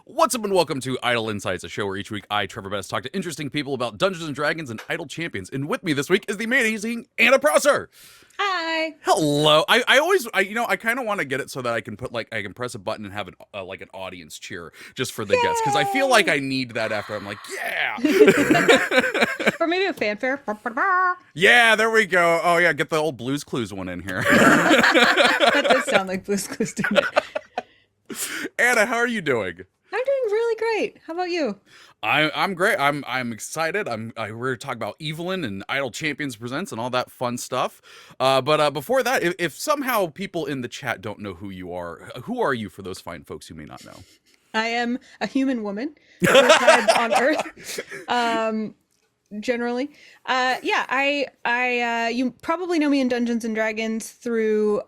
What's up and welcome to Idle Insights, a show where each week I, Treavor Bettis, talk to interesting people about Dungeons and Dragons and Idle champions. And with me this week is the amazing Anna Prosser. Hi. Hello. I always, I kind of want to get it so that I can I can press a button and have like an audience cheer just for the guests, because I feel like I need that after I'm like, yeah. Or maybe a fanfare. Yeah, there we go. Oh yeah, get the old Blues Clues one in here. That does sound like Blue's Clues, didn't it? Anna, how are you doing? I'm doing really great. How about you? I'm great. I'm excited. We're going to talk about Evelyn and Idle Champions Presents and all that fun stuff. But before that, if somehow people in the chat don't know who are you for those fine folks who may not know? I am a human woman on Earth. Generally. You probably know me in Dungeons and Dragons through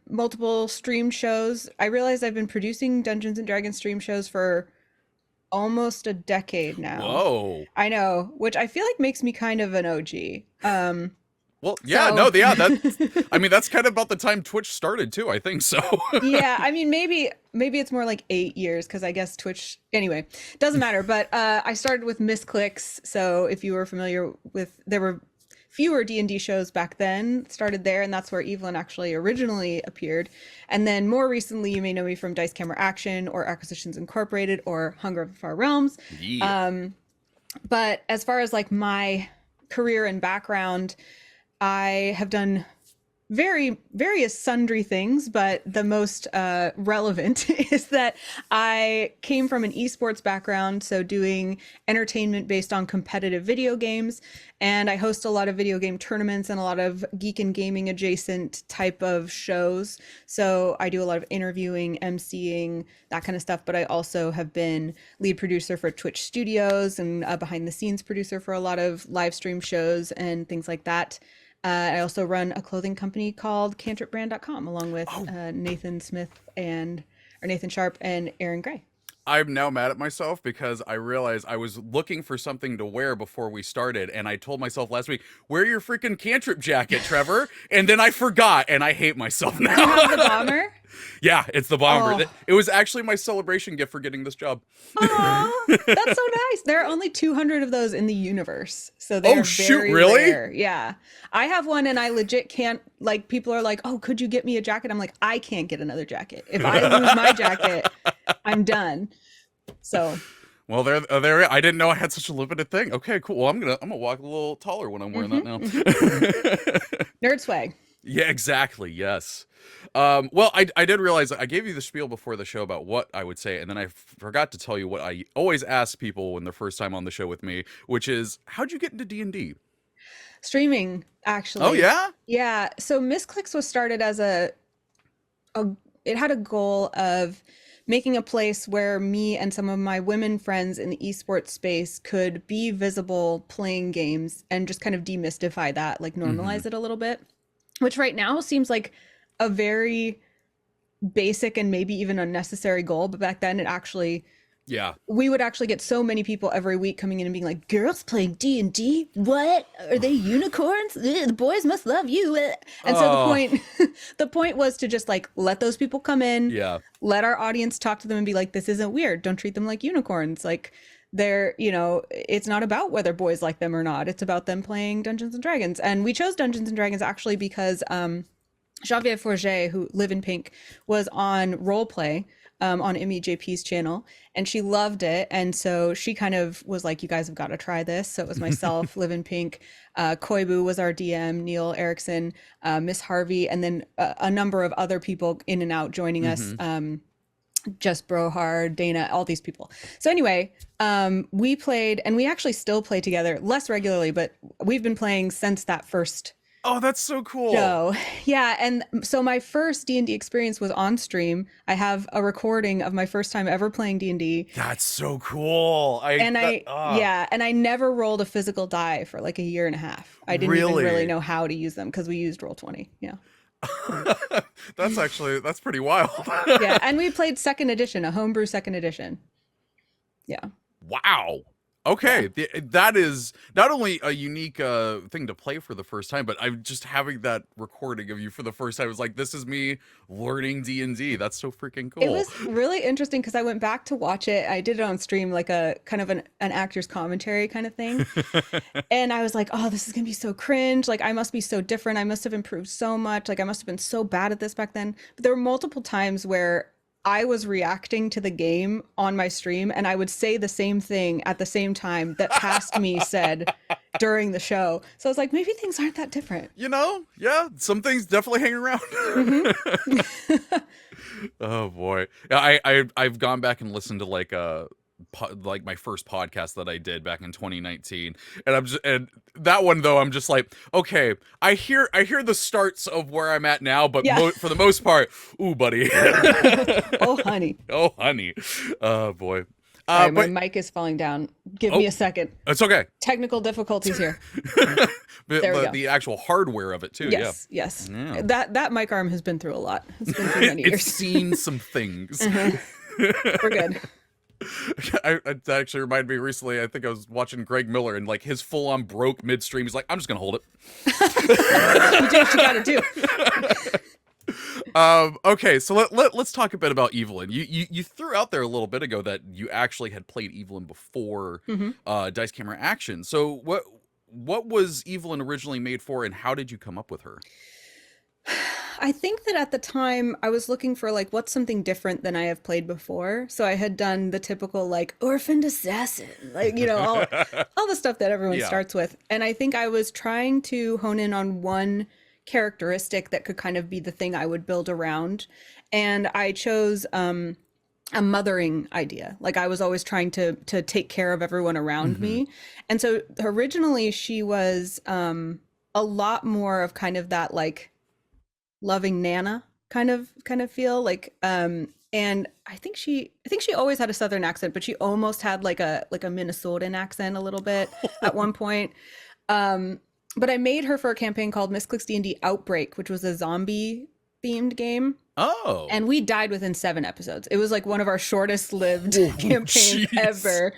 multiple stream shows. I realize I've been producing Dungeons and Dragons stream shows for almost a decade now. Whoa. I know, which I feel like makes me kind of an OG. Well, yeah, that's kind of about the time Twitch started too, I think so. Yeah, I mean, maybe it's more like 8 years, because I guess Twitch, anyway, doesn't matter. But I started with Misclicks, so if you were familiar with, there were fewer D&D shows back then, started there, and that's where Evelyn actually originally appeared. And then more recently, you may know me from Dice Camera Action or Acquisitions Incorporated or Hunger of the Far Realms. Yeah. But as far as like my career and background, I have done various sundry things, but the most relevant is that I came from an esports background, so doing entertainment based on competitive video games, and I host a lot of video game tournaments and a lot of geek and gaming adjacent type of shows. So I do a lot of interviewing, emceeing, that kind of stuff, but I also have been lead producer for Twitch Studios and a behind the scenes producer for a lot of live stream shows and things like that. I also run a clothing company called cantripbrand.com along with Nathan Sharp and Aaron Gray. I'm now mad at myself because I realized I was looking for something to wear before we started, and I told myself last week, wear your freaking cantrip jacket, Trevor, and then I forgot, and I hate myself now. You have the bomber? Yeah, it's the bomber. Oh. It was actually my celebration gift for getting this job. Aw, that's so nice. There are only 200 of those in the universe, so they're very really? rare. Yeah, I have one, and I legit can't. Like, people are like, "Oh, could you get me a jacket?" I'm like, I can't get another jacket. If I lose my jacket, I'm done. So. Well, there. I didn't know I had such a limited thing. Okay, cool. Well, I'm gonna walk a little taller when I'm wearing that now. Nerd swag. Yeah, exactly. Yes. Well, I did realize I gave you the spiel before the show about what I would say, and then I forgot to tell you what I always ask people when they're first time on the show with me, which is, how'd you get into D&D? Streaming, actually. Oh, yeah? Yeah. So Misclicks was started as it had a goal of making a place where me and some of my women friends in the esports space could be visible playing games and just kind of demystify that, like normalize it a little bit, which right now seems like a very basic and maybe even unnecessary goal. But back then it actually, we would actually get so many people every week coming in and being like, girls playing D&D? What? Are they unicorns? The boys must love you. And so the point was to just like let those people come in, let our audience talk to them and be like, this isn't weird. Don't treat them like unicorns. Like, they're, it's not about whether boys like them or not. It's about them playing Dungeons and Dragons. And we chose Dungeons and Dragons actually because Genevieve Forget, who Live in Pink, was on Roleplay on MEJP's channel, and she loved it. And so she kind of was like, you guys have got to try this. So it was myself, Live in Pink, Koibu was our DM, Neil Erickson, Miss Harvey, and then a number of other people in and out joining us. Just Brohard, Dana, all these people. So anyway, we played, and we actually still play together, less regularly, but we've been playing since that first Oh, that's so cool. show. Yeah, and so my first D&D experience was on stream. I have a recording of my first time ever playing D&D. That's so cool. And I never rolled a physical die for like a year and a half. I didn't even really know how to use them because we used Roll20. Yeah. That's pretty wild. Yeah, and we played second edition, a homebrew second edition. Yeah. Wow. Yeah. Okay, that is not only a unique thing to play for the first time, but I'm just having that recording of you for the first time. It was like, this is me learning D&D. That's so freaking It cool. was really interesting because I went back to watch it. I did it on stream, like a kind of an actor's commentary kind of thing. And I was like, oh, this is gonna be so cringe. Like, I must be so different. I must have improved so much. Like, I must have been so bad at this back then. But there were multiple times where I was reacting to the game on my stream and I would say the same thing at the same time that past me said during the show. So I was like, maybe things aren't that different. Yeah, some things definitely hang around. Hmm. Oh boy, yeah, I've gone back and listened to like my first podcast that I did back in 2019, and that one though I'm just like, okay, I hear the starts of where I'm at now, but Yeah. for the most part, ooh buddy, Oh, honey. oh honey, oh boy, Sorry, my but mic is falling down. Give oh, me a second. it's okay. Technical difficulties here. the, There we the go. the actual hardware of it too, Yes, yes. yeah. That mic arm has been through a lot. It's been through many It's years. seen some things. We're good. That actually reminded me recently. I think I was watching Greg Miller and like his full on broke midstream. He's like, I'm just gonna hold it. You do what you gotta do. Okay, so let's talk a bit about Evelyn. You threw out there a little bit ago that you actually had played Evelyn before Hmm. Dice Camera Action. So what was Evelyn originally made for, and how did you come up with her? I think that at the time I was looking for like what's something different than I have played before. So I had done the typical like orphaned assassin, like all the stuff that everyone Yeah. starts with. And I think I was trying to hone in on one characteristic that could kind of be the thing I would build around. And I chose a mothering idea. Like I was always trying to take care of everyone around Hmm. me. And so originally she was a lot more of kind of that like loving Nana kind of feel like and I think she always had a southern accent, but she almost had like a Minnesotan accent a little bit at one point. But I made her for a campaign called Misclicks D&D Outbreak, which was a zombie themed game. Oh. And we died within 7 episodes. It was like one of our shortest lived Oh, campaigns jeez. ever.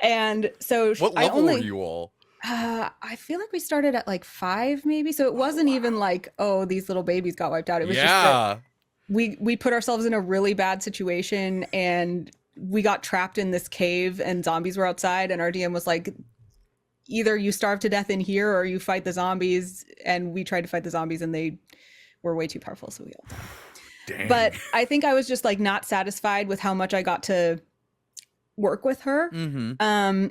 And so What I level were only you all? I feel like we started at like 5 maybe. So it wasn't even like, oh, these little babies got wiped out. It was just that Yeah. we put ourselves in a really bad situation and we got trapped in this cave and zombies were outside and our DM was like, either you starve to death in here or you fight the zombies. And we tried to fight the zombies and they were way too powerful, so we all died. Dang. But I think I was just like not satisfied with how much I got to work with her. Mm-hmm.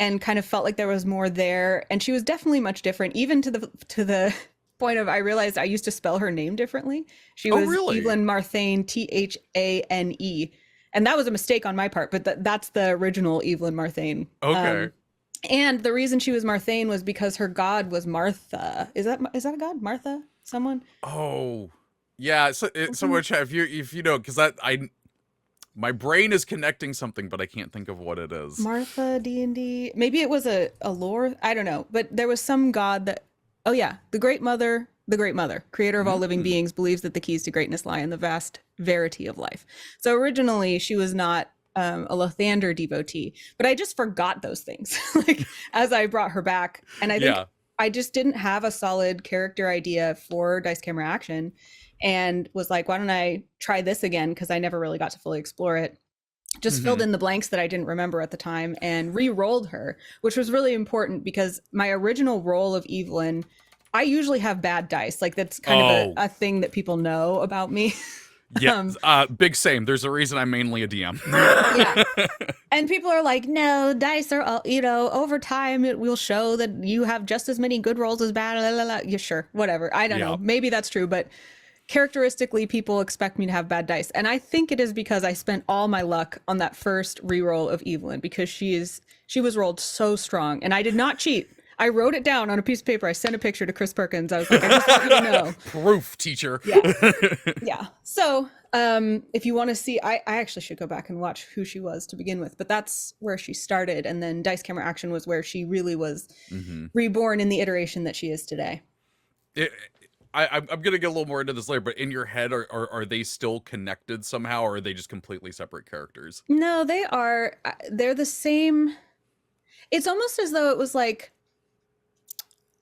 And kind of felt like there was more there. And she was definitely much different, even to the point of I realized I used to spell her name differently. She Oh, was really? Evelyn Marthane, Thane. And that was a mistake on my part, but that's the original Evelyn Marthane. Okay. And the reason she was Marthane was because her god was Martha. Is that a god? Martha? Someone? Oh, yeah. So, so Mhm. much if you know, because my brain is connecting something, but I can't think of what it is. Martha D&D. Maybe it was a lore. I don't know. But there was some god that, oh yeah, the Great Mother, creator of all living Mm. beings, believes that the keys to greatness lie in the vast verity of life. So originally she was not a Lathander devotee, but I just forgot those things like as I brought her back. And I think Yeah. I just didn't have a solid character idea for Dice Camera Action and was like, why don't I try this again? Because I never really got to fully explore it. Just filled Mhm. in the blanks that I didn't remember at the time and re-rolled her, which was really important because my original role of Evelyn, I usually have bad dice. Like that's kind of Oh. a thing that people know about me. Yeah. Big same. There's a reason I'm mainly a DM. Yeah. And people are like, no, dice are, over time it will show that you have just as many good rolls as bad. La, la, la. Yeah, sure. Whatever. I don't Yeah. know. Maybe that's true, but characteristically people expect me to have bad dice. And I think it is because I spent all my luck on that first reroll of Evelyn because she was rolled so strong and I did not cheat. I wrote it down on a piece of paper. I sent a picture to Chris Perkins. I was like, I just want you to know. Proof, teacher. Yeah. Yeah. So if you want to see, I actually should go back and watch who she was to begin with, but that's where she started. And then Dice Camera Action was where she really was Mm-hmm. reborn in the iteration that she is today. I'm gonna get a little more into this later, but in your head, are they still connected somehow, or are they just completely separate characters? No, they're the same. It's almost as though it was like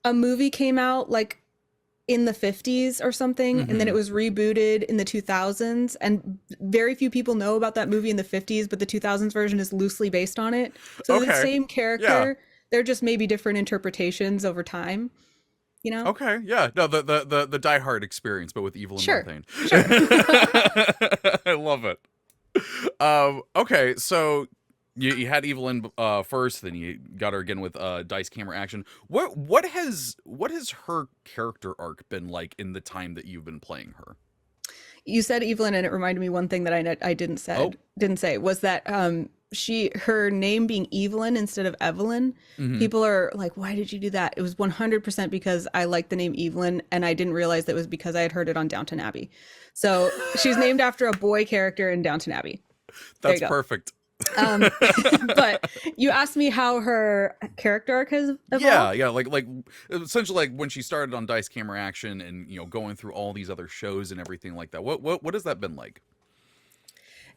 a movie came out like in the 50s or something, and then it was rebooted in the 2000s, and very few people know about that movie in the 50s, but the 2000s version is loosely based on it. So the Okay. same Yeah. character, they're just maybe different interpretations over time, you know? Okay. Yeah. No, the Die Hard experience, but with Evelyn Sure. Montaigne. Sure. I love it. Okay, so you had Evelyn first, then you got her again with Dice Camera Action. What has her character arc been like in the time that you've been playing her? You said Evelyn, and it reminded me one thing that I Oh. didn't say was that her name being Evelyn instead of Evelyn. Hmm. People are like, why did you do that? It was 100% because I liked the name Evelyn, and I didn't realize that it was because I had heard it on Downton Abbey. So she's named after a boy character in Downton Abbey. There you That's go. perfect. Um, but you asked me how her character arc has Yeah, evolved. yeah, like essentially like when she started on Dice Camera Action and going through all these other shows and everything like that. What has that been like?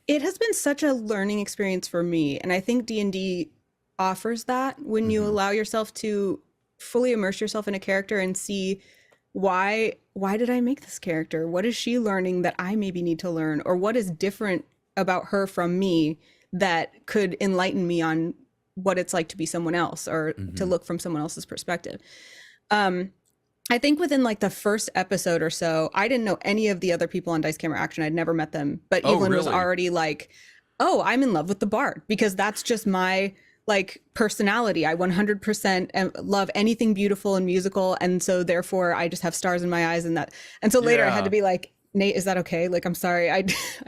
It has been such a learning experience for me, and I think D&D offers that when you Hmm. allow yourself to fully immerse yourself in a character and see why did I make this character? What is she learning that I maybe need to learn, or what is different about her from me that could enlighten me on what it's like to be someone else or to Hmm. look from someone else's perspective. Um, I think within like the first episode or so, I didn't know any of the other people on Dice Camera Action. I'd never met them, but Oh, Evelyn was really? already like, "Oh, I'm in love with the bard because that's just my like personality. I 100% love anything beautiful and musical, and so therefore I just have stars in my eyes and that." And so later I had to Yeah. be like, "Nate, is that okay? Like, I'm sorry, I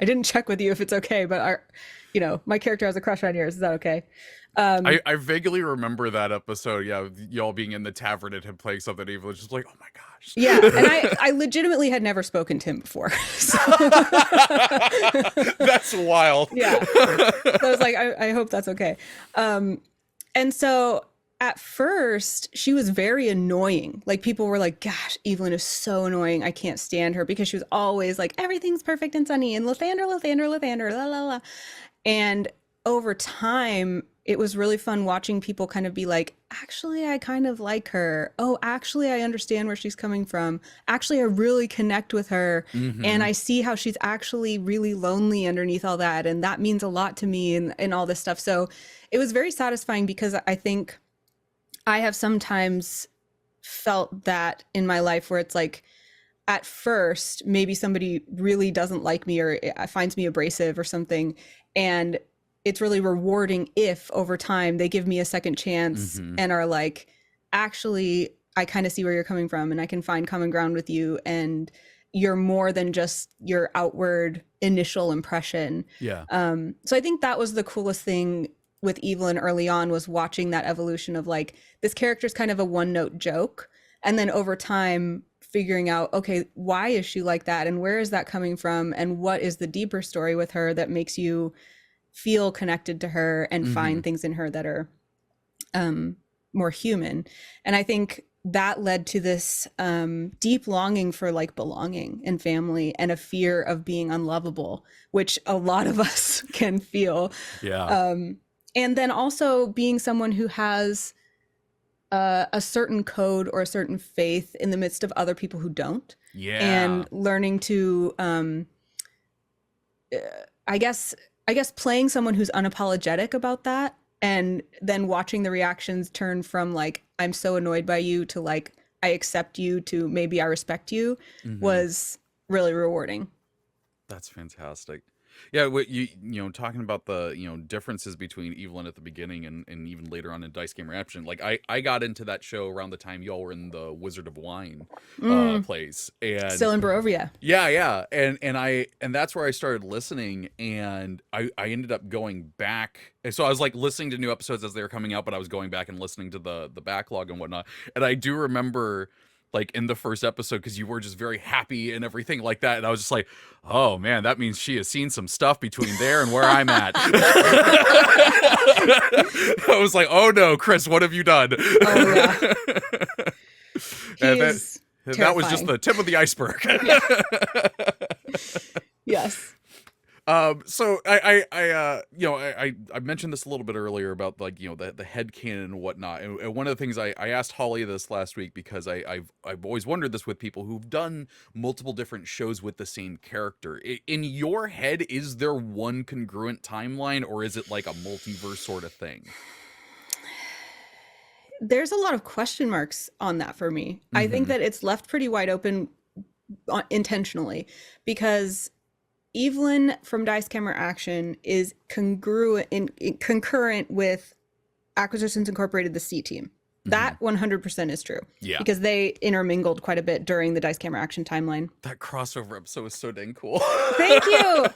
I didn't check with you if it's okay, but my character has a crush on yours. Is that okay?" Um, I vaguely remember that episode. Yeah, y'all being in the tavern and him playing something evil. It's just like, oh my yeah, and gosh. I legitimately had never spoken to him before. So That's wild. yeah. So I was like, I hope that's okay. And so at first, she was very annoying. Like people were like, gosh, Evelyn is so annoying. I can't stand her because she was always like, everything's perfect and sunny and Lathander, Lathander, Lathander, la la la. And over time, it was really fun watching people kind of be like, actually, I kind of like her. Oh, actually, I understand where she's coming from. Actually, I really connect with her. And Hmm. I see how she's actually really lonely underneath all that. And that means a lot to me and all this stuff. So it was very satisfying because I think I have sometimes felt that in my life where it's like, at first, maybe somebody really doesn't like me or finds me abrasive or something. And it's really rewarding if over time they give me a second chance Hmm. and are like, actually, I kind of see where you're coming from and I can find common ground with you. And you're more than just your outward initial impression. Yeah. So I think that was the coolest thing with Evelyn early on was watching that evolution of like, this character's kind of a one note joke. And then over time, figuring out, okay, why is she like that? And where is that coming from? And what is the deeper story with her that makes you feel connected to her and Hmm. find things in her that are more human? And I think that led to this deep longing for like belonging and family and a fear of being unlovable, which a lot of us can feel. Yeah. And then also being someone who has a certain code or a certain faith in the midst of other people who don't, Yeah. and learning to, I guess, playing someone who's unapologetic about that, and then watching the reactions turn from like I'm so annoyed by you to like I accept you to maybe I respect you Hmm. was really rewarding. That's fantastic. Yeah, what talking about the differences between Evelyn at the beginning and even later on in Dice Game Reaction. Like I got into that show around the time y'all were in the Wizard of Wine Mm, place, and still in Barovia. yeah, and that's where I started listening, and I ended up going back. And so I was like listening to new episodes as they were coming out, but I was going back and listening to the backlog and whatnot. And I do remember like in the first episode because you were just very happy and everything like that, and I was just like, oh man, that means she has seen some stuff between there and where I'm at. I was like, oh no, Chris, what have you done? Oh yeah, And he that is that was just terrifying. the tip of the iceberg. Yeah. Yes. So I mentioned this a little bit earlier about like, the headcanon and whatnot. And one of the things I asked Holly this last week, because I've always wondered this with people who've done multiple different shows with the same character. In your head, is there one congruent timeline, or is it like a multiverse sort of thing? There's a lot of question marks on that for me. I think Mm-hmm. that it's left pretty wide open intentionally, because Evelyn from Dice Camera Action is concurrent with Acquisitions Incorporated, the C team. Mm-hmm. That 100% is true, Yeah. because they intermingled quite a bit during the Dice Camera Action timeline. That crossover episode was so dang cool. Thank you.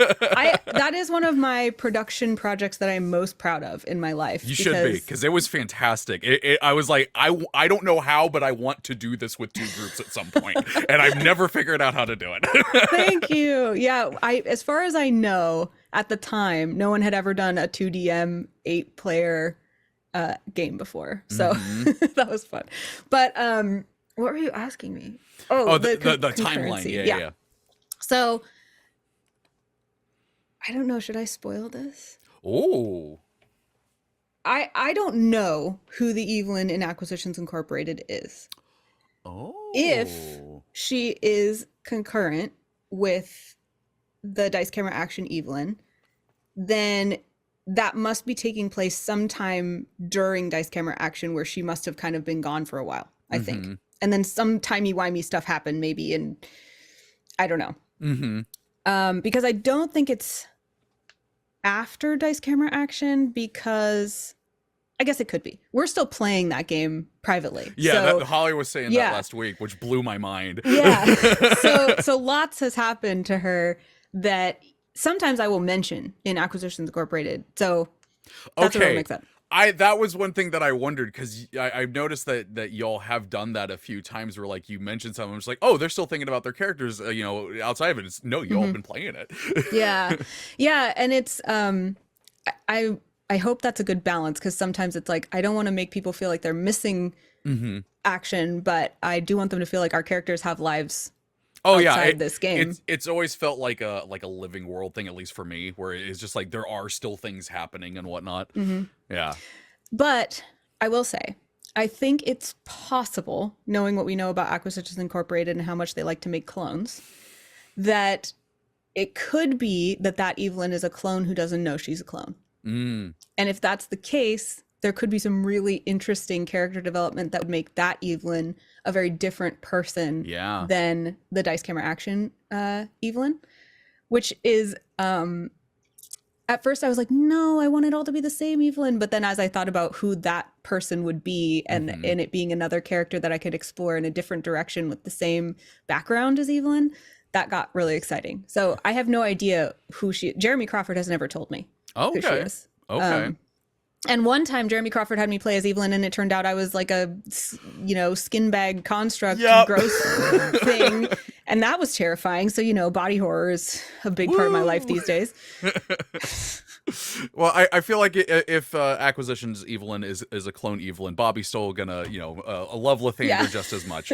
That is one of my production projects that I'm most proud of in my life. You should be, because it was fantastic. I was like, I don't know how, but I want to do this with two groups at some point, and I've never figured out how to do it. Thank you. Yeah, as far as I know, at the time, no one had ever done a 2DM 8-player game before, so that was fun. But what were you asking me? Oh, the timeline. Yeah. So I don't know. Should I spoil this? Oh. I don't know who the Evelyn in Acquisitions Incorporated is. Oh. If she is concurrent with the Dice Camera Action Evelyn, then that must be taking place sometime during Dice Camera Action, where she must have kind of been gone for a while, I think. And then some timey-wimey stuff happened, maybe, and I don't know. Because I don't think it's after Dice Camera Action, because I guess it could be. We're still playing that game privately. Yeah, so, Holly was saying that last week, which blew my mind. Yeah. So lots has happened to her that sometimes I will mention in Acquisitions Incorporated. So that's what makes that. That was one thing that I wondered, because I've noticed that y'all have done that a few times, where like you mentioned something, it's like, oh, they're still thinking about their characters, outside of it. It's no, y'all have been playing it. Yeah, and it's I hope that's a good balance, because sometimes it's like I don't want to make people feel like they're missing action, but I do want them to feel like our characters have lives. Oh yeah, this game. It's always felt like a living world thing, at least for me, where it's just like there are still things happening and whatnot. Yeah. But I will say, I think it's possible, knowing what we know about Acquisitions Incorporated and how much they like to make clones, that it could be that Evelyn is a clone who doesn't know she's a clone. And if that's the case, there could be some really interesting character development that would make that Evelyn a very different person than the Dice Camera Action Evelyn, which is, at first I was like, no, I want it all to be the same Evelyn. But then as I thought about who that person would be, and it being another character that I could explore in a different direction with the same background as Evelyn, that got really exciting. So I have no idea Jeremy Crawford has never told me who she is. Okay. And one time Jeremy Crawford had me play as Evelyn, and it turned out I was like a, skin bag construct gross thing. And that was terrifying. So, body horror is a big part of my life these days. Well, I feel like if Acquisitions Evelyn is a clone Evelyn, Bobby's still gonna, love Lathander just as much.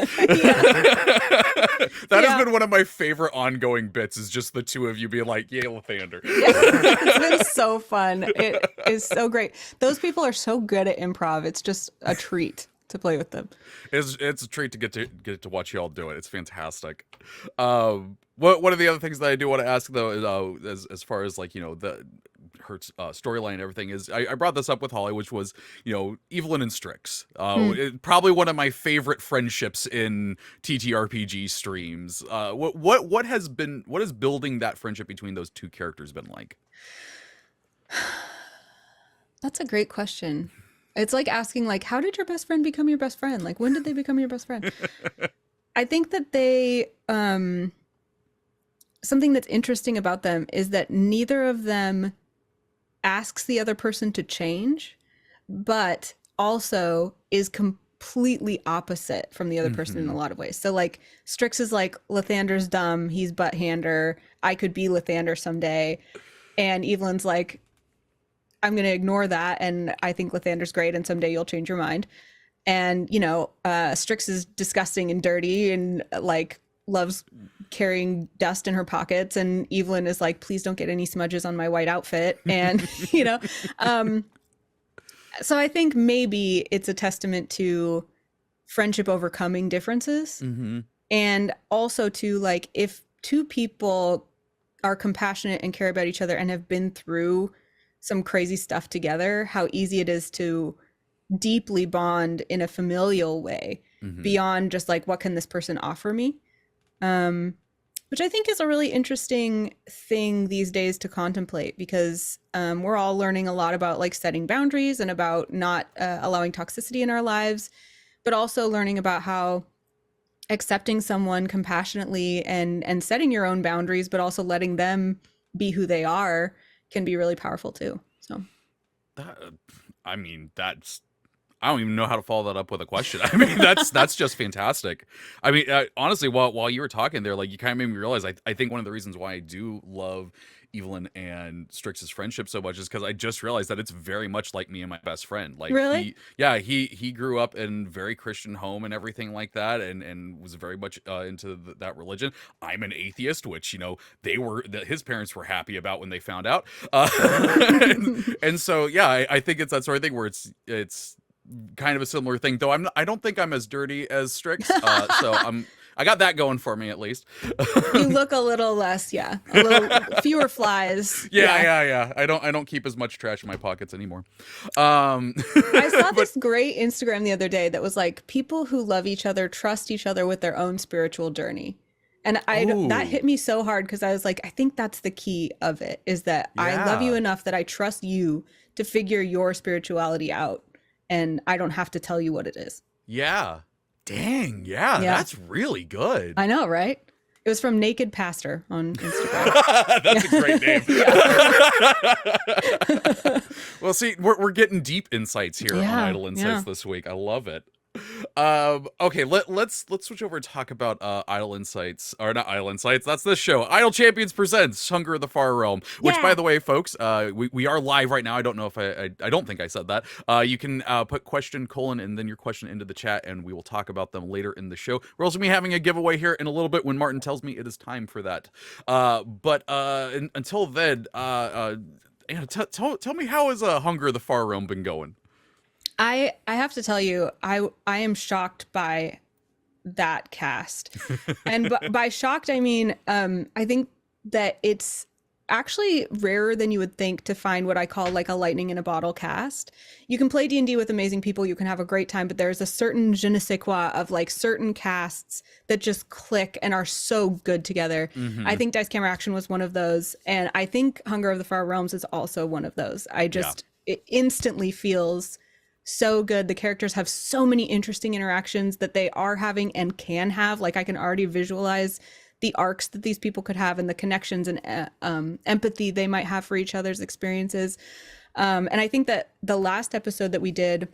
That has been one of my favorite ongoing bits, is just the two of you being like, yay, Lathander. It's been so fun. It is so great. Those people are so good at improv. It's just a treat to play with them. It's a treat to get to watch y'all do it. It's fantastic. One of the other things that I do want to ask, though, is as far as like her storyline and everything, is I brought this up with Holly, which was Evelyn and Strix. Probably one of my favorite friendships in TTRPG streams. What has building that friendship between those two characters been like? That's a great question. It's like asking, like, how did your best friend become your best friend? Like, when did they become your best friend? I think that they, something that's interesting about them is that neither of them asks the other person to change, but also is completely opposite from the other person in a lot of ways. So like Strix is like, Lathander's dumb, he's butt-hander, I could be Lathander someday. And Evelyn's like, I'm going to ignore that, and I think Lathander's great, and someday you'll change your mind. And, Strix is disgusting and dirty and, like, loves carrying dust in her pockets, and Evelyn is like, please don't get any smudges on my white outfit. And, you know, so I think maybe it's a testament to friendship overcoming differences. Mm-hmm. And also to like, if two people are compassionate and care about each other and have been through some crazy stuff together, how easy it is to deeply bond in a familial way beyond just like, what can this person offer me? Which I think is a really interesting thing these days to contemplate, because we're all learning a lot about like setting boundaries and about not allowing toxicity in our lives, but also learning about how accepting someone compassionately and setting your own boundaries, but also letting them be who they are, can be really powerful too. So I mean, I don't even know how to follow that up with a question. I mean, that's just fantastic. I mean, honestly, while you were talking there, like, you kind of made me realize, I think one of the reasons why I do love Evelyn and Strix's friendship so much is because I just realized that it's very much like me and my best friend. Like, really, he grew up in very Christian home and everything like that, and was very much into that religion. I'm an atheist, which, you know, his parents were happy about when they found out. And so yeah, I think it's that sort of thing where it's kind of a similar thing, though I don't think I'm as dirty as Strix, so I got that going for me at least. you look a little less, a little fewer flies. Yeah. I don't keep as much trash in my pockets anymore. I saw this great Instagram the other day that was like, people who love each other trust each other with their own spiritual journey. And that hit me so hard, because I was like, I think that's the key of it, is that I love you enough that I trust you to figure your spirituality out, and I don't have to tell you what it is. Yeah. Dang, yeah. That's really good. I know, right? It was from Naked Pastor on Instagram. That's a great name. Well, see, we're getting deep insights here on Idle Insights this week. I love it. Okay, let's switch over and talk about Idle Insights, or not Idle Insights. That's this show. Idle Champions presents Hunger of the Far Realm. Which, by the way, folks, we are live right now. I don't know if I don't think I said that. You can put question : and then your question into the chat, and we will talk about them later in the show. We're also gonna be having a giveaway here in a little bit when Martin tells me it is time for that. But until then, Anna, tell me, how has Hunger of the Far Realm been going? I have to tell you, I am shocked by that cast. And by shocked, I mean, I think that it's actually rarer than you would think to find what I call like a lightning in a bottle cast. You can play D&D with amazing people, you can have a great time, but there's a certain je ne sais quoi of like certain casts that just click and are so good together. I think Dice Camera Action was one of those, and I think Hunger of the Far Realms is also one of those. It instantly feels so good. The characters have so many interesting interactions that they are having and can have. Like, I can already visualize the arcs that these people could have and the connections and empathy they might have for each other's experiences. And I think that the last episode that we did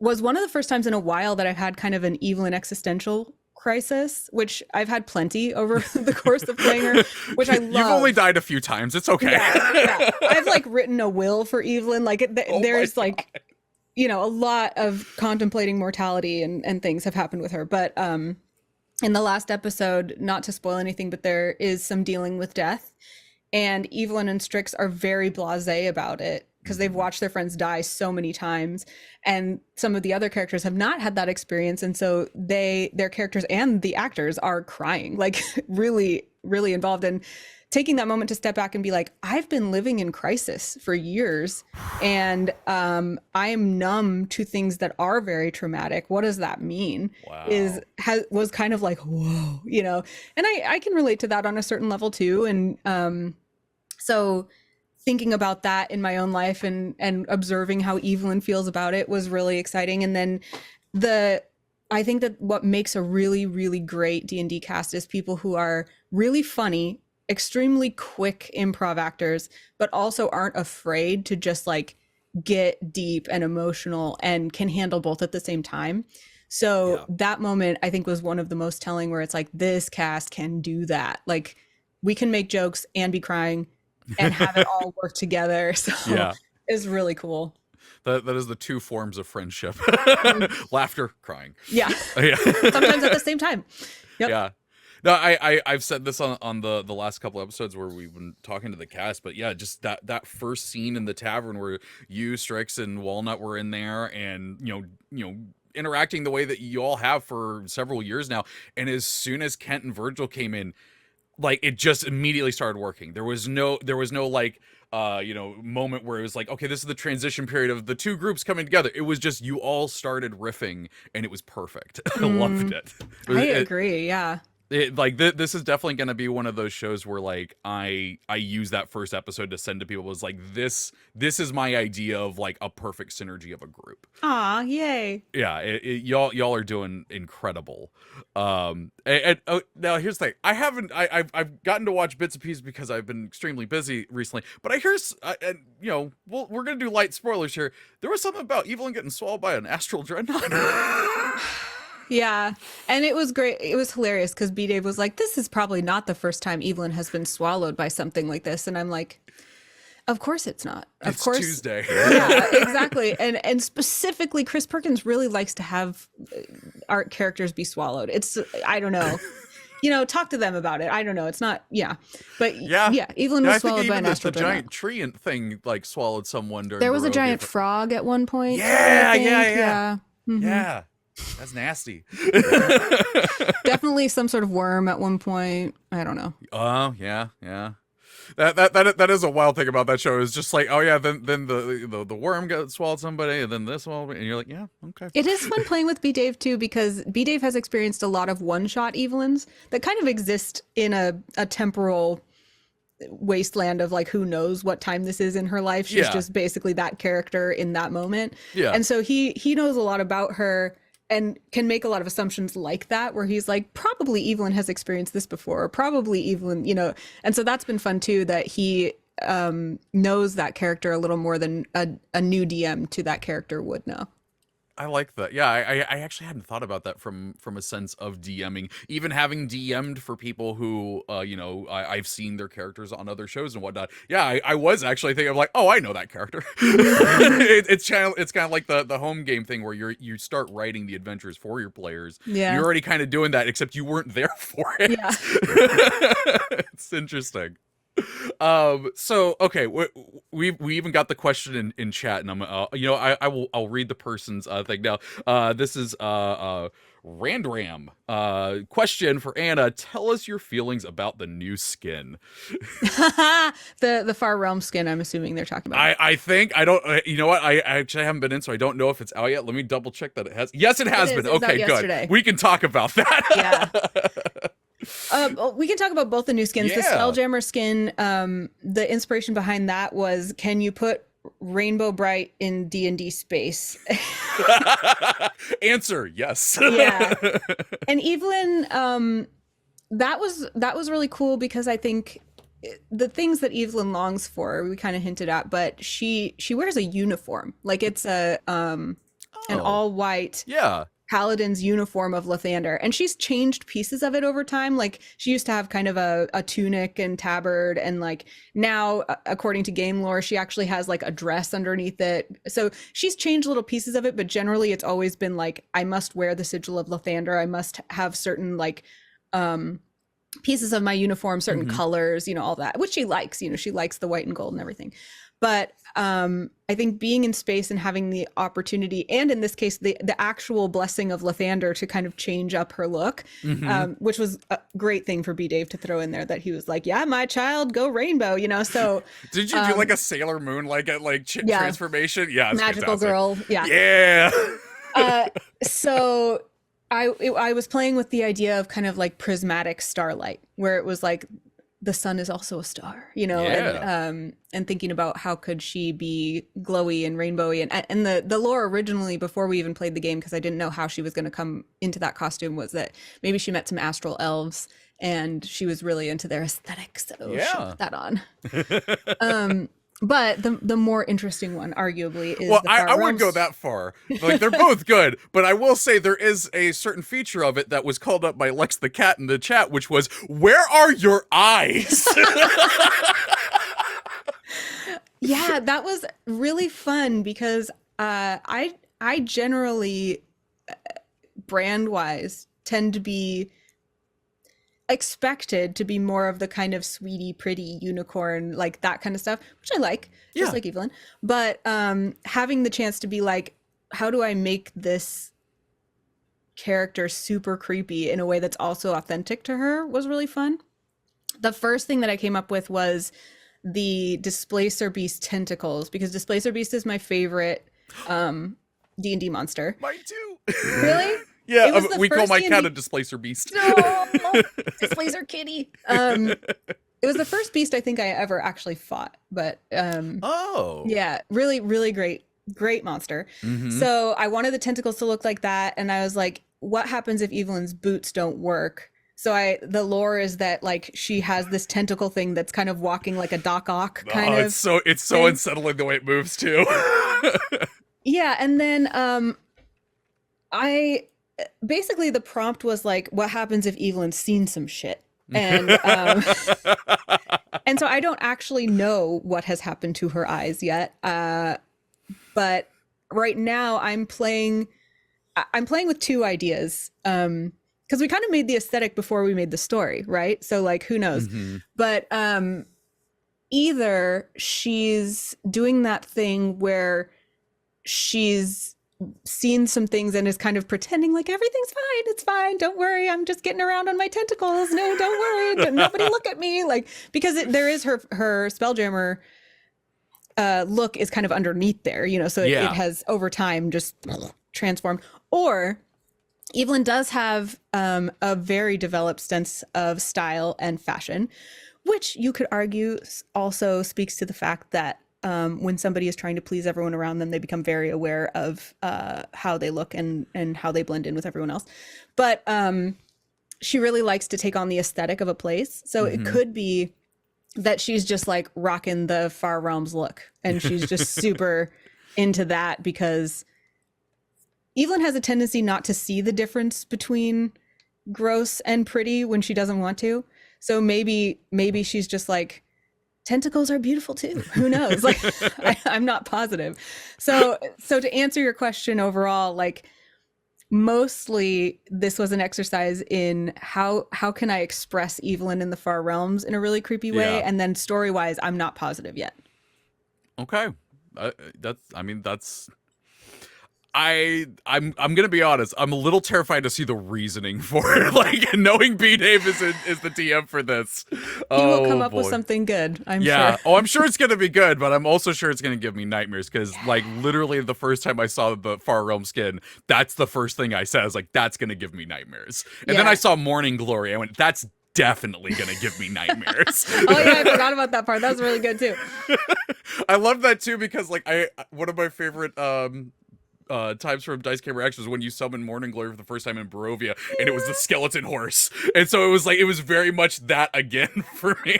was one of the first times in a while that I've had kind of an Evelyn existential crisis, which I've had plenty over the course of playing her, which I love. You've only died a few times. It's okay. Yeah. I've like written a will for Evelyn. Like there's like, you know, a lot of contemplating mortality and things have happened with her. But in the last episode, not to spoil anything, but there is some dealing with death. And Evelyn and Strix are very blasé about it because they've watched their friends die so many times. And some of the other characters have not had that experience. And so their characters and the actors are crying, like really, really involved. And taking that moment to step back and be like, I've been living in crisis for years, and I am numb to things that are very traumatic. What does that mean? Wow. Was kind of like, whoa, you know, and I can relate to that on a certain level too. And so thinking about that in my own life and observing how Evelyn feels about it was really exciting. And then I think that what makes a really, really great D&D cast is people who are really funny, extremely quick improv actors, but also aren't afraid to just like get deep and emotional and can handle both at the same time. So that moment I think was one of the most telling, where it's like, this cast can do that. Like, we can make jokes and be crying and have it all work together. So it's really cool. That is the two forms of friendship. Laughter, crying. Yeah. Sometimes at the same time. Yep. Yeah. No, I've said this on the last couple episodes where we've been talking to the cast, but yeah, just that first scene in the tavern where you, Strix, and Walnut were in there, and interacting the way that you all have for several years now, and as soon as Kent and Virgil came in, like it just immediately started working. There was no like moment where it was like, okay, this is the transition period of the two groups coming together. It was just you all started riffing and it was perfect. I loved it. I agree. Yeah. Like this is definitely going to be one of those shows where like I use that first episode to send to people was like this is my idea of like a perfect synergy of a group. Aw, yay. Yeah, y'all are doing incredible. Oh, now here's the thing. I've gotten to watch bits and pieces because I've been extremely busy recently. But I hear we're gonna do light spoilers here. There was something about Evelyn getting swallowed by an astral dreadnought. Yeah. And it was great. It was hilarious because B Dave was like, this is probably not the first time Evelyn has been swallowed by something like this. And I'm like, of course it's not. Of course. It's Tuesday. Yeah, exactly. And specifically, Chris Perkins really likes to have art characters be swallowed. It's, I don't know. Talk to them about it. I don't know. It's not, yeah. But yeah, Evelyn was swallowed by an astral the giant tree thing like swallowed someone during There was a giant frog at one point. Yeah. Mm-hmm. Yeah. That's nasty. Definitely some sort of worm at one point. I don't know. Oh, yeah. That is a wild thing about that show. Is just like, oh yeah, then the worm got swallowed somebody, and then this one, and you're like, yeah, okay. It is fun playing with B Dave too, because B Dave has experienced a lot of one-shot Evelyns that kind of exist in a temporal wasteland of like who knows what time this is in her life. She's just basically that character in that moment. Yeah. And so he knows a lot about her and can make a lot of assumptions like that, where he's like, probably Evelyn has experienced this before, or probably Evelyn, and so that's been fun too, that he knows that character a little more than a new DM to that character would know. I like that. Yeah, I actually hadn't thought about that from a sense of DMing, even having DM'd for people who, I've seen their characters on other shows and whatnot. Yeah, I was actually thinking of like, oh, I know that character. It's kind of like the home game thing where you start writing the adventures for your players. Yeah, you're already kind of doing that, except you weren't there for it. Yeah, it's interesting. So okay, we even got the question in chat, and I'm I'll read the person's thing now. This is Randram question for Anna. Tell us your feelings about the new skin. the Far Realm skin, I'm assuming they're talking about. I think I don't. You know what? I actually haven't been in, so I don't know if it's out yet. Let me double check that it has. Yes, it has been. Okay, good. We can talk about that. Yeah. We can talk about both the new skins. Yeah. The Spelljammer skin, the inspiration behind that was, can you put Rainbow Bright in D&D space? Answer, yes. Yeah. And Evelyn, that was really cool, because I think the things that Evelyn longs for, we kind of hinted at, but she wears a uniform. Like it's an all white Paladin's uniform of Lathander, and she's changed pieces of it over time. Like she used to have kind of a tunic and tabard, and like now, according to game lore, she actually has like a dress underneath it. So she's changed little pieces of it, but generally it's always been like, I must wear the sigil of Lathander. I must have certain like pieces of my uniform, certain colors, all that, which she likes. She likes the white and gold and everything. But I think being in space and having the opportunity, and in this case, the actual blessing of Lathander to kind of change up her look, which was a great thing for B Dave to throw in there, that he was like, yeah, my child, go rainbow, so. Did you do like a Sailor Moon, transformation? Yeah. Magical fantastic. Girl. Yeah. Yeah. So I was playing with the idea of kind of like prismatic starlight, where it was like, the sun is also a star, and thinking about how could she be glowy and rainbowy, and the lore originally, before we even played the game, because I didn't know how she was going to come into that costume, was that maybe she met some astral elves and she was really into their aesthetic, so she put that on. But the more interesting one, arguably, is I wouldn't go that far. Like, they're both good, but I will say there is a certain feature of it that was called up by Lex the Cat in the chat, which was, where are your eyes? Yeah, that was really fun, because I generally, brand-wise, tend to be expected to be more of the kind of sweetie, pretty unicorn, like that kind of stuff, which I like, just Yeah. like Evelyn. But having the chance to be like, how do I make this character super creepy in a way that's also authentic to her was really fun. The first thing that I came up with was the Displacer Beast tentacles, because Displacer Beast is my favorite D&D monster. Mine too. Really? Yeah, It was we call first my D&D cat a Displacer Beast. No, Displacer Kitty. It was the first beast I think I ever actually fought, but Oh. yeah, really, really great monster. Mm-hmm. So I wanted the tentacles to look like that, and I was like, what happens if Evelyn's boots don't work? So the lore is that like she has this tentacle thing that's kind of walking like a Doc Ock kind of. It's so thing. unsettling the way it moves too. Yeah, and then I basically the prompt was like, what happens if Evelyn's seen some shit? And and so I don't actually know what has happened to her eyes yet. But right now I'm playing with two ideas. Because we kind of made the aesthetic before we made the story, right? So like who knows? Mm-hmm. But either she's doing that thing where she's seen some things and is kind of pretending like everything's fine, it's fine, don't worry, I'm just getting around on my tentacles, no, don't worry, nobody look at me, like, because there is her Spelljammer look is kind of underneath there, you know, so it has over time just transformed. Or Evelyn does have a very developed sense of style and fashion, which you could argue also speaks to the fact that when somebody is trying to please everyone around them, they become very aware of how they look and how they blend in with everyone else. But she really likes to take on the aesthetic of a place. So it could be that she's just like rocking the Far Realms look, and she's just super into that, because Evelyn has a tendency not to see the difference between gross and pretty when she doesn't want to. So maybe she's just like, tentacles are beautiful too. Who knows? Like, I'm not positive. So to answer your question overall, like, mostly this was an exercise in how can I express Evelyn in the Far Realms in a really creepy way, and then story wise, I'm not positive yet. Okay, I'm gonna be honest. I'm a little terrified to see the reasoning for it. Like, knowing B Dave is the DM for this. He will come up with something good. I'm sure. Oh, I'm sure it's gonna be good, but I'm also sure it's gonna give me nightmares, because like literally the first time I saw the Far Realm skin, that's the first thing I said. I was like, that's gonna give me nightmares. And then I saw Morning Glory. I went, that's definitely gonna give me nightmares. Oh yeah, I forgot about that part. That was really good too. I love that too, because like one of my favorite times from Dice Camera X was when you summoned Morning Glory for the first time in Barovia, and it was the skeleton horse, and so it was very much that again for me.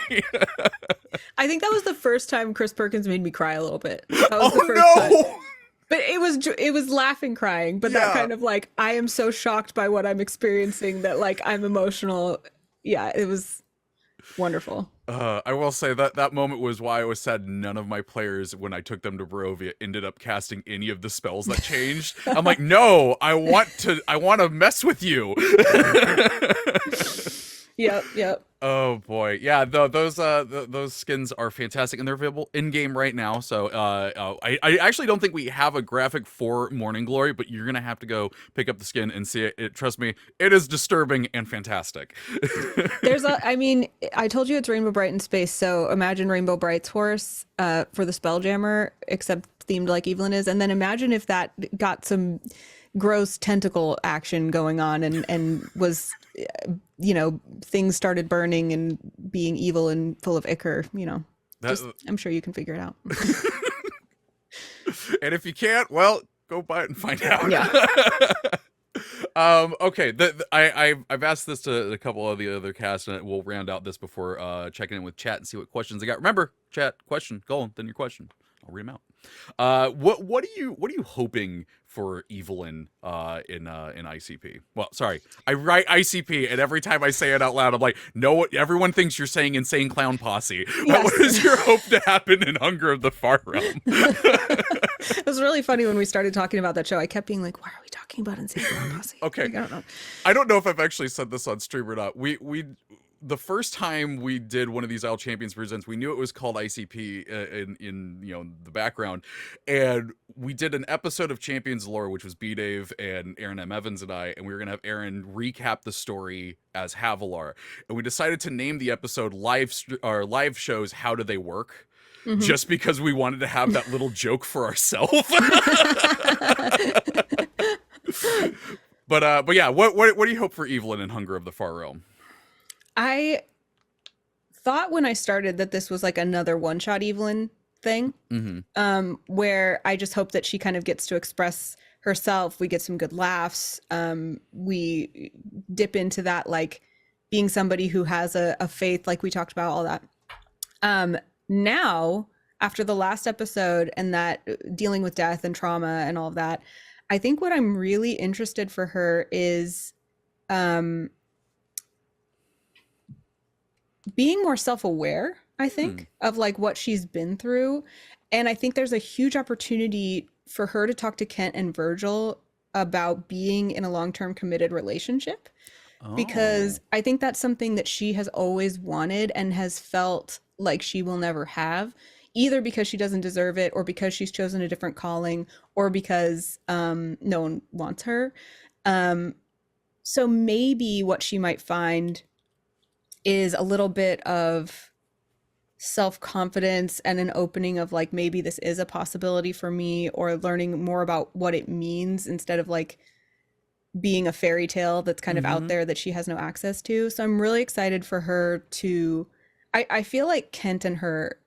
I think that was the first time Chris Perkins made me cry a little bit. That was Oh the first no! time. But it was laughing, crying, but that kind of like, I am so shocked by what I'm experiencing that like I'm emotional. Yeah, it was wonderful. I will say that moment was why I was sad none of my players, when I took them to Barovia, ended up casting any of the spells that changed. I'm like, no, I want to mess with you. Yep. Oh boy, yeah. Those skins are fantastic, and they're available in game right now. So I actually don't think we have a graphic for Morning Glory, but you're gonna have to go pick up the skin and see it. Trust me, it is disturbing and fantastic. I told you it's Rainbow Bright in space, so imagine Rainbow Bright's horse for the Spelljammer, except themed like Evelyn is, and then imagine if that got some gross tentacle action going on and was, you know, things started burning and being evil and full of ichor, you know. I'm sure you can figure it out. And if you can't, well, go buy it and find out. Yeah. Okay. I've asked this to a couple of the other casts, and we'll round out this before checking in with chat and see what questions they got. Remember, chat, question, go, then your question. I'll read them out. What are you hoping for Evelyn in ICP? Well, sorry, I write ICP, and every time I say it out loud, I'm like, no, everyone thinks you're saying Insane Clown Posse. Yes. What is your hope to happen in Hunger of the Far Realm? It was really funny when we started talking about that show. I kept being like, why are we talking about Insane Clown Posse? Okay. Like, I don't know. I don't know if I've actually said this on stream or not. We the first time we did one of these Isle Champions presents, we knew it was called ICP in the background, and we did an episode of Champions Lore, which was B Dave and Aaron M Evans and I, and we were gonna have Aaron recap the story as Havilar, and we decided to name the episode live shows. How do they work? Just because we wanted to have that little joke for ourselves. But yeah, what do you hope for Evelyn in Hunger of the Far Realm? I thought when I started that this was like another one-shot Evelyn thing, where I just hope that she kind of gets to express herself. We get some good laughs. We dip into that, like being somebody who has a faith, like we talked about, all that. Now, after the last episode and that dealing with death and trauma and all of that, I think what I'm really interested for her is being more self-aware, I think, of like what she's been through. And I think there's a huge opportunity for her to talk to Kent and Virgil about being in a long-term committed relationship. Because I think that's something that she has always wanted and has felt like she will never have, either because she doesn't deserve it, or because she's chosen a different calling, or because no one wants her. So maybe what she might find is a little bit of self-confidence and an opening of like, maybe this is a possibility for me, or learning more about what it means instead of like being a fairy tale that's kind of out there that she has no access to. So I'm really excited for her to, I feel like Kent and her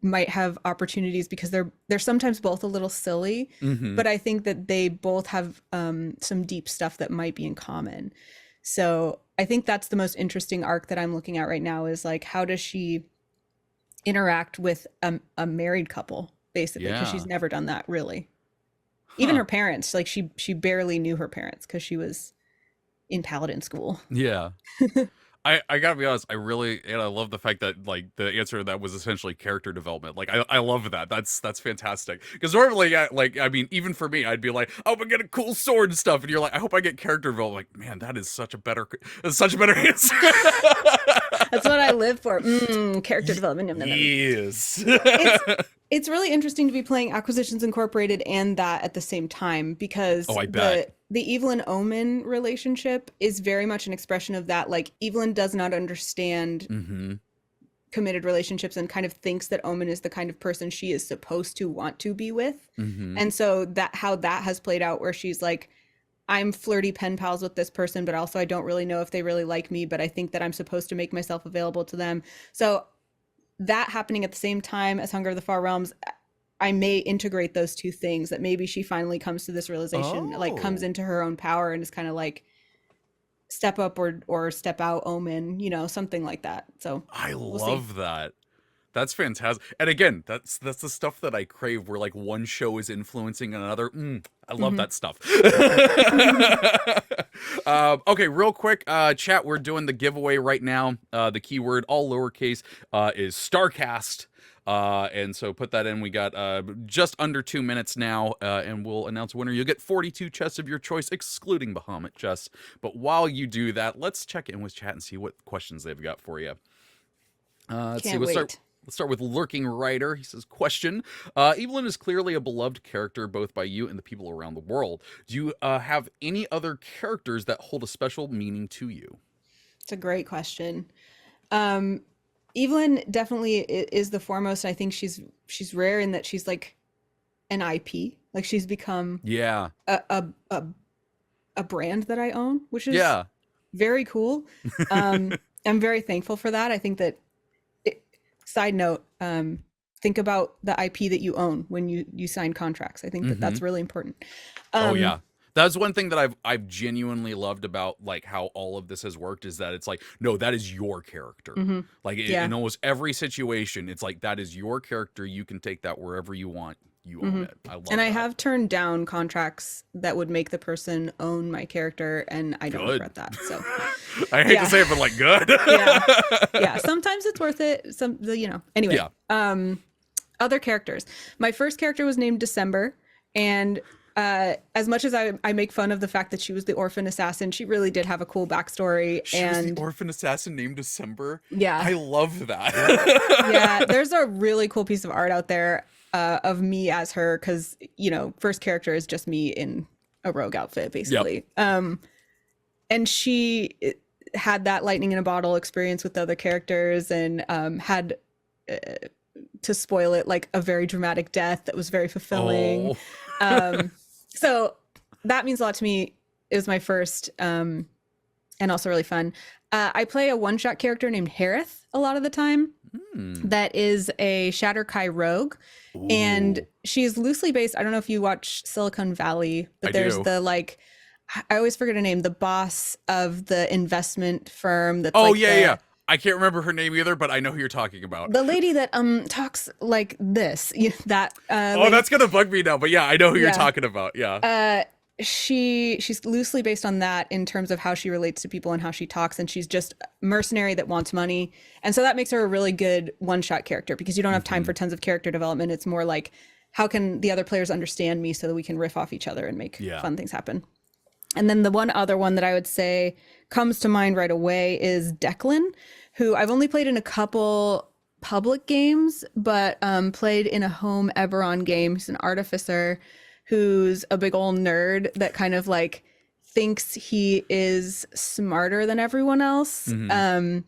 might have opportunities because they're sometimes both a little silly, but I think that they both have some deep stuff that might be in common. So I think that's the most interesting arc that I'm looking at right now, is like, how does she interact with a married couple, basically, because she's never done that really. Even her parents, like she barely knew her parents because she was in paladin school. Yeah. I gotta be honest, I love the fact that like the answer to that was essentially character development. Like I love that. That's fantastic. Because normally, like I mean, even for me, I'd be like, oh, I'm gonna get a cool sword and stuff, and you're like, I hope I get character development. Like, man, that is such a better answer. That's what I live for. Character development. Yes. It's really interesting to be playing Acquisitions Incorporated and that at the same time, because I bet. The Evelyn Omen relationship is very much an expression of that. Like, Evelyn does not understand committed relationships and kind of thinks that Omen is the kind of person she is supposed to want to be with. And so how that has played out, where she's like, I'm flirty pen pals with this person, but also I don't really know if they really like me, but I think that I'm supposed to make myself available to them. So that happening at the same time as Hunger of the Far Realms, I may integrate those two things, that maybe she finally comes to this realization, like comes into her own power and is kind of like step up or step out Omen, something like that. So I love that. That's fantastic. And again, that's the stuff that I crave, where like one show is influencing another. I love that stuff. Okay, real quick, chat, we're doing the giveaway right now. The keyword, all lowercase, is StarCast. And so put that in. We got just under 2 minutes now, and we'll announce a winner. You'll get 42 chests of your choice, excluding Bahamut chests. But while you do that, let's check in with chat and see what questions they've got for you. Let's Can't see. wait. Let's start with Lurking Writer. He says, question. Evelyn is clearly a beloved character both by you and the people around the world. Do you have any other characters that hold a special meaning to you? It's a great question. Evelyn definitely is the foremost. I think she's rare in that she's like an IP. Like, she's become a brand that I own, which is very cool. I'm very thankful for that. I think that, side note, think about the IP that you own when you sign contracts. I think that that's really important. That's one thing that I've genuinely loved about like how all of this has worked, is that it's like, no, that is your character. Like in almost every situation, it's like, that is your character. You can take that wherever you want. You own it. I love that. I have turned down contracts that would make the person own my character, and I don't regret that. So I hate to say it, but like, good. yeah. Sometimes it's worth it. Anyway. Other characters. My first character was named December, and As much as I make fun of the fact that she was the orphan assassin, she really did have a cool backstory. She was the And orphan assassin named December. yeah, I love yeah, that. there's a really cool piece of art out there of me as her, because, first character is just me in a rogue outfit, Yep. basically. And she had that lightning in a bottle experience with the other characters, and had, to spoil it, like a very dramatic death that was very fulfilling. Oh. Um, so that means a lot to me. It was my first, and also really fun. I play a one-shot character named Harith a lot of the time. That is a Shatterkai rogue, and Ooh. she's loosely based. I don't know if you watch Silicon Valley, but I there's do. the like, I always forget her name, the boss of the investment firm that's Oh like yeah, yeah. I can't remember her name either, but I know who you're talking about. the lady that talks like this. That Oh, lady. that's gonna bug me now. But yeah, I know who you're Yeah. talking about. Yeah. She's loosely based on that in terms of how she relates to people and how she talks, and she's just a mercenary that wants money, and so that makes her a really good one-shot character, because you don't have time for tons of character development. It's more like, how can the other players understand me so that we can riff off each other and make Yeah. fun things happen. And then the one other one that I would say comes to mind right away is Declan, who I've only played in a couple public games, but played in a home Eberron game. He's an artificer who's a big old nerd that kind of like thinks he is smarter than everyone else. And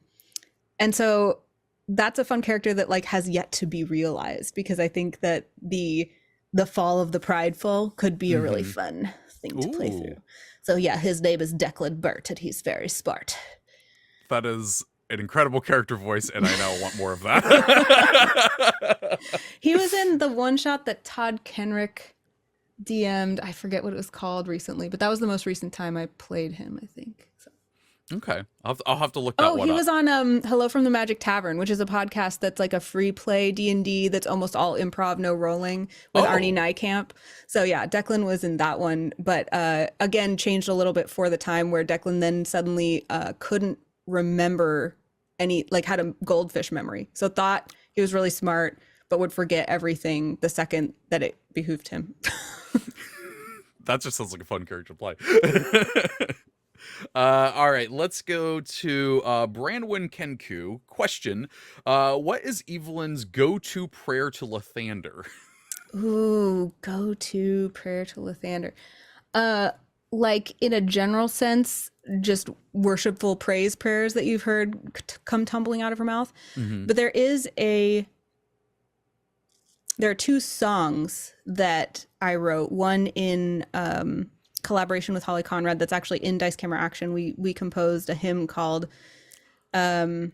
so that's a fun character that like has yet to be realized, because I think that the fall of the prideful could be a really fun thing to play through. So yeah, his name is Declan Burt, and he's very smart. That is an incredible character voice, and I now want more of that. He was in the one shot that Todd Kenrick DM'd. I forget what it was called recently, but that was the most recent time I played him, I think. So. Okay, I'll have to look that one up. He was on Hello from the Magic Tavern, which is a podcast that's like a free play D&D that's almost all improv, no rolling, with Arnie Niekamp. So yeah, Declan was in that one, but again, changed a little bit for the time, where Declan then suddenly couldn't remember had a goldfish memory. So thought he was really smart, but would forget everything the second that it behooved him. That just sounds like a fun character to play. All right, let's go to Brandwin Kenku. Question: what is Evelyn's go-to prayer to Lathander? Ooh, go-to prayer to Lathander. Like in a general sense, just worshipful praise prayers that you've heard come tumbling out of her mouth. But there are two songs that I wrote. One in collaboration with Holly Conrad that's actually in Dice Camera Action. We composed a hymn called the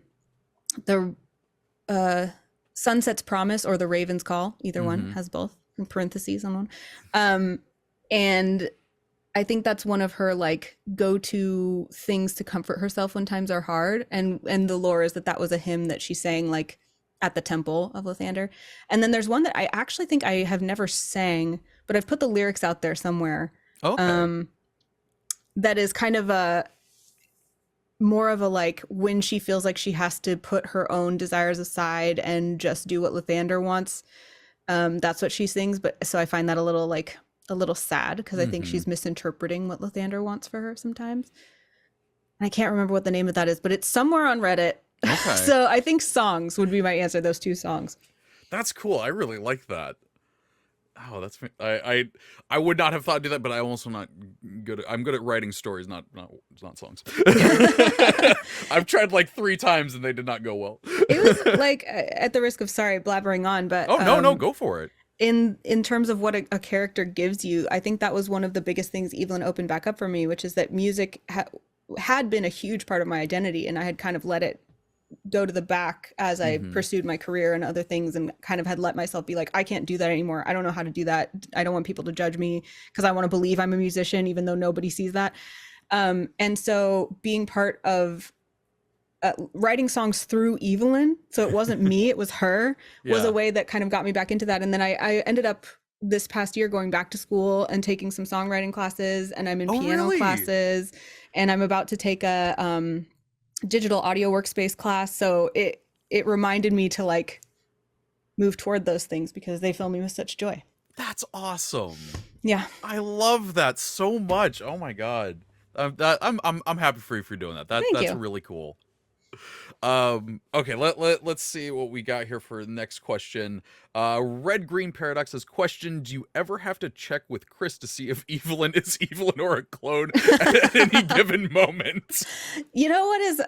Sunset's Promise or the Raven's Call. Either one has both in parentheses on one. And I think that's one of her like go-to things to comfort herself when times are hard. And the lore is that was a hymn that she sang like at the temple of Lathander. And then there's one that I actually think I have never sang, but I've put the lyrics out there somewhere. Okay. That is kind of more of a like when she feels like she has to put her own desires aside and just do what Lathander wants. That's what she sings. But so I find that a little sad, because I think she's misinterpreting what Lathander wants for her sometimes. And I can't remember what the name of that is, but it's somewhere on Reddit. Okay. So I think songs would be my answer. Those two songs. That's cool. I really like that. Oh, that's I would not have thought to do that, but I also not good. I'm good at writing stories, not songs. I've tried like 3 times and they did not go well. It was like, at the risk of blabbering on, but no, go for it. In terms of what a character gives you, I think that was one of the biggest things Evelyn opened back up for me, which is that music had been a huge part of my identity, and I had kind of let it go to the back as I pursued my career and other things, and kind of had let myself be like, I can't do that anymore. I don't know how to do that. I don't want people to judge me because I want to believe I'm a musician, even though nobody sees that. And so being part of writing songs through Evelyn, so it wasn't me, it was her, was a way that kind of got me back into that. And then I ended up this past year going back to school and taking some songwriting classes, and I'm in piano classes, and I'm about to take a digital audio workspace class. So it reminded me to like move toward those things because they fill me with such joy. That's awesome. Yeah. I love that so much. Oh my god. I'm happy for you for doing that. Thank That's you. really cool. Okay, let's see what we got here for the next question. Red Green Paradox says, question, do you ever have to check with Chris to see if Evelyn is Evelyn or a clone at any given moment? You know what is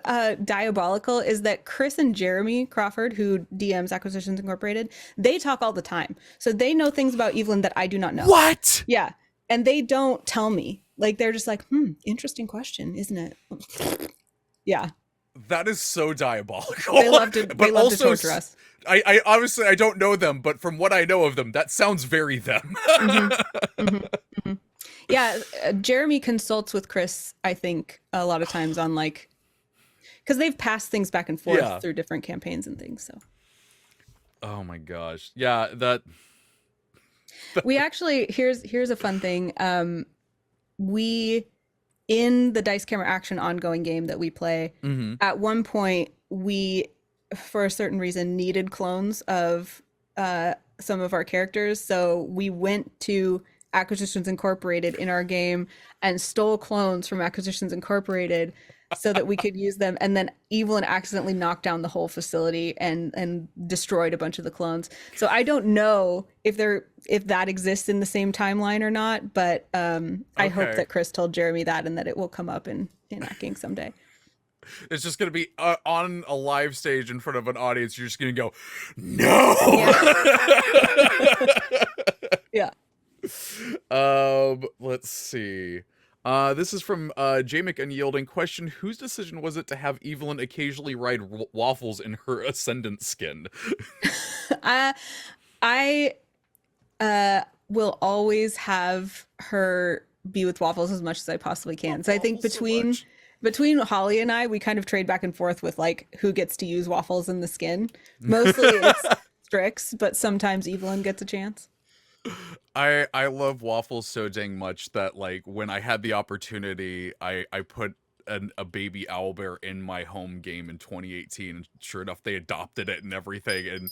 diabolical is that Chris and Jeremy Crawford, who DMs Acquisitions Incorporated, they talk all the time. So they know things about Evelyn that I do not know. What? Yeah. And they don't tell me. Like, they're just like, interesting question, isn't it? Yeah. That is so diabolical. They love to, but to also, torture us. I obviously I don't know them, but from what I know of them, that sounds very them. Mm-hmm. Mm-hmm. Mm-hmm. Yeah, Jeremy consults with Chris, I think, a lot of times on like, because they've passed things back and forth through different campaigns and things. So. Oh my gosh, yeah, that. We actually here's a fun thing. We in the Dice Camera Action ongoing game that we play, at one point we, for a certain reason, needed clones of some of our characters. So we went to Acquisitions Incorporated in our game and stole clones from Acquisitions Incorporated so that we could use them. And then Evelyn accidentally knocked down the whole facility and destroyed a bunch of the clones. So I don't know if that exists in the same timeline or not, but I hope that Chris told Jeremy that and that it will come up in Acking someday. It's just gonna be on a live stage in front of an audience. You're just gonna go, no. Yeah. Let's see. This is from J McUnyielding. Question: whose decision was it to have Evelyn occasionally ride waffles in her ascendant skin? I will always have her be with waffles as much as I possibly can. So I think between Holly and I, we kind of trade back and forth with like who gets to use waffles in the skin. Mostly it's Strix, but sometimes Evelyn gets a chance. I love waffles so dang much that like when I had the opportunity, I put a baby owlbear in my home game in 2018, and sure enough, they adopted it and everything. And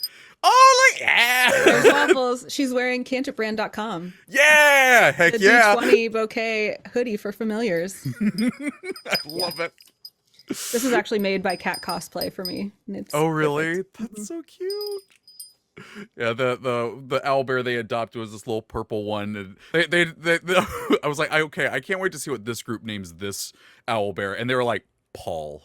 there's waffles. She's wearing cantripbrand.com. Yeah, heck the yeah. D20 bouquet hoodie for familiars. I love it. This was actually made by Cat Cosplay for me. And it's really? perfect. That's so cute. Yeah, the owlbear they adopted was this little purple one, and they I was like, okay, I can't wait to see what this group names this owlbear, and they were like, Paul.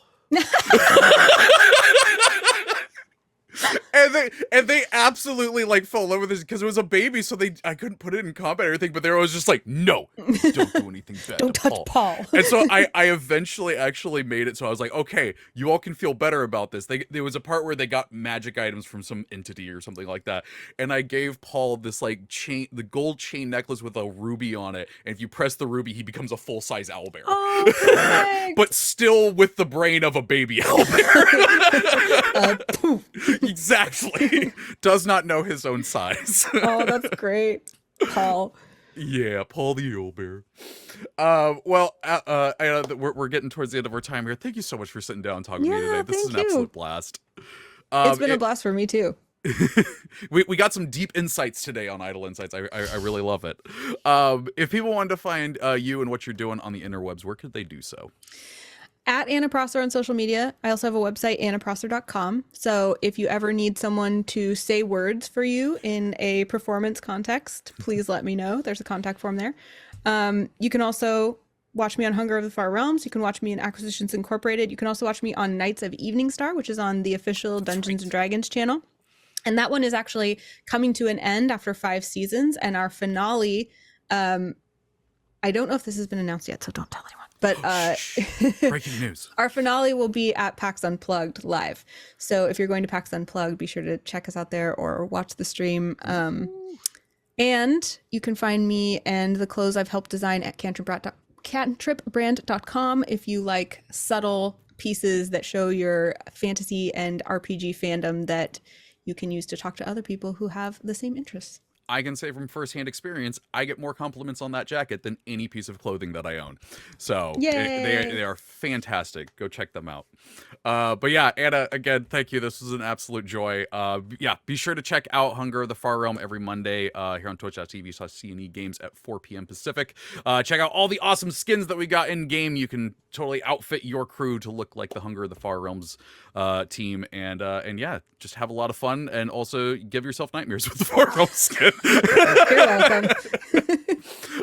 And they absolutely like fell in love with this because it was a baby, so I couldn't put it in combat or anything, but they were always just like, no, don't do anything bad. Don't touch Paul. And so I eventually actually made it so I was like, okay, you all can feel better about this. There was a part where they got magic items from some entity or something like that, and I gave Paul this like chain, the gold chain necklace with a ruby on it, and if you press the ruby, he becomes a full-size owlbear. Oh, perfect. But still with the brain of a baby owlbear. Poof. Exactly. Does not know his own size. Oh, that's great. Paul. Yeah, Paul the owlbear. We're getting towards the end of our time here. Thank you so much for sitting down and talking to me today. This is an absolute blast. It's been a blast for me too. we got some deep insights today on Idle Insights. I really love it. If people wanted to find you and what you're doing on the interwebs, where could they do so? At Anna Prosser on social media. I also have a website, annaprosser.com. So if you ever need someone to say words for you in a performance context, please let me know. There's a contact form there. You can also watch me on Hunger of the Far Realms. You can watch me in Acquisitions Incorporated. You can also watch me on Knights of Evening Star, which is on the official Dungeons and Dragons channel. And that one is actually coming to an end after 5 seasons. And our finale, I don't know if this has been announced yet, so don't tell anyone. But breaking news. Our finale will be at PAX Unplugged live. So if you're going to PAX Unplugged, be sure to check us out there or watch the stream. And you can find me and the clothes I've helped design at cantripbrand.com if you like subtle pieces that show your fantasy and RPG fandom that you can use to talk to other people who have the same interests. I can say from firsthand experience, I get more compliments on that jacket than any piece of clothing that I own. So Yay! they are fantastic. Go check them out. But yeah, Anna, again, thank you. This was an absolute joy. Yeah, be sure to check out Hunger of the Far Realm every Monday here on twitch.tv/CNE Games at 4 p.m. Pacific. Check out all the awesome skins that we got in game. You can totally outfit your crew to look like the Hunger of the Far Realms team, and yeah, just have a lot of fun, and also give yourself nightmares with the Far Realm skin. You're welcome.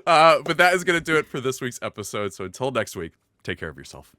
But that is going to do it for this week's episode. So until next week, take care of yourself.